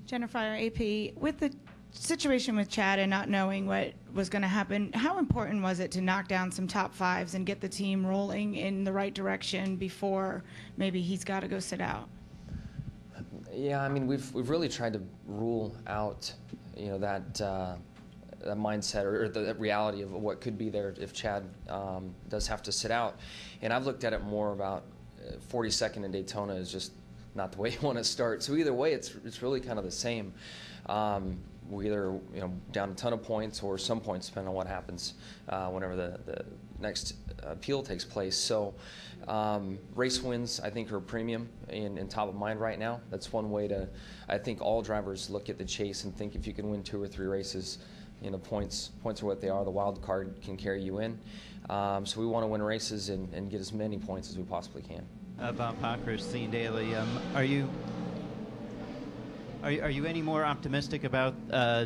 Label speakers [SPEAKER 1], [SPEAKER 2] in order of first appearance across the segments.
[SPEAKER 1] Jennifer, AP, with the situation with Chad and not knowing what was going to happen, how important was it to knock down some top fives and get the team rolling in the right direction before maybe he's got to go sit out?
[SPEAKER 2] Yeah, I mean, we've really tried to rule out, that mindset or the reality of what could be there if Chad does have to sit out. And I've looked at it more about 42nd in Daytona is just not the way you want to start. So either way, it's really kind of the same. We either down a ton of points or some points, depending on what happens whenever the next appeal takes place. So race wins, I think, are a premium and top of mind right now. That's one way to, I think all drivers look at the chase and think if you can win 2 or 3 races, points are what they are. The wild card can carry you in. So we want to win races and get as many points as we possibly can.
[SPEAKER 3] Bob Parker, Scene Daily. Are you any more optimistic about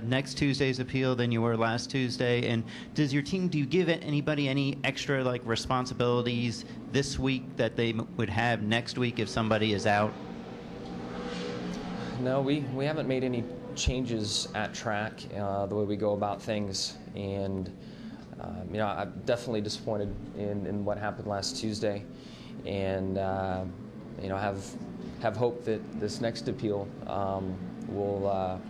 [SPEAKER 3] next Tuesday's appeal than you were last Tuesday? And do you give anybody any extra responsibilities this week that they would have next week if somebody is out?
[SPEAKER 2] No, we haven't made any changes at track the way we go about things, and I'm definitely disappointed in what happened last Tuesday, and have hope that this next appeal will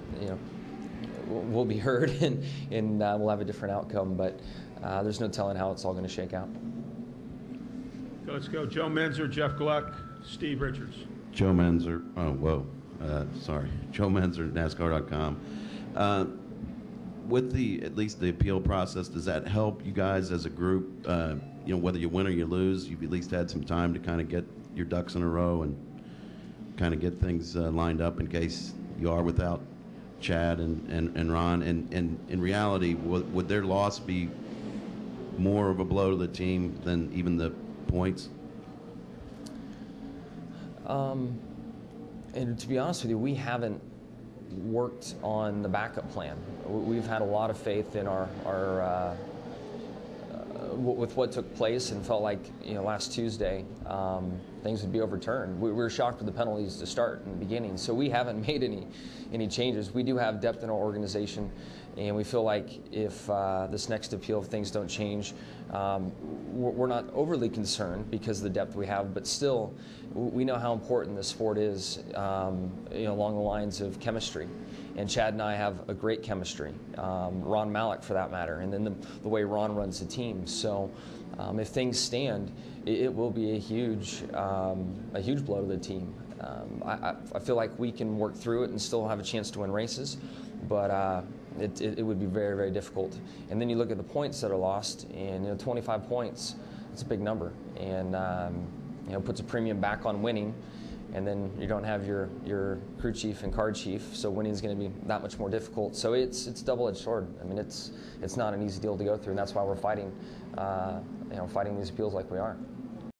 [SPEAKER 2] be heard and we'll have a different outcome. But there's no telling how it's all going to shake out.
[SPEAKER 4] Let's go. Joe Menzer, Jeff Gluck, Steve Richards.
[SPEAKER 5] Joe Menzer. Joe Menzer, NASCAR.com. With at least the appeal process, does that help you guys as a group? Whether you win or you lose, you've at least had some time to kind of get your ducks in a row and kind of get things lined up in case you are without Chad and Ron. And in reality, would their loss be more of a blow to the team than even the points?
[SPEAKER 2] And to be honest with you, we haven't worked on the backup plan. We've had a lot of faith in our with what took place, and felt like last Tuesday things would be overturned. We were shocked with the penalties to start in the beginning, so we haven't made any changes. We do have depth in our organization, and we feel like if this next appeal, if things don't change, we're not overly concerned because of the depth we have, but still we know how important the sport is along the lines of chemistry. And Chad and I have a great chemistry, Ron Malik for that matter, and then the way Ron runs the team. So if things stand, it will be a huge blow to the team. I feel like we can work through it and still have a chance to win races, but it would be very, very difficult. And then you look at the points that are lost, and 25 points, it's a big number, and puts a premium back on winning. And then you don't have your crew chief and car chief, so winning is going to be that much more difficult. So it's a double-edged sword. I mean, it's not an easy deal to go through, and that's why we're fighting these appeals like we are.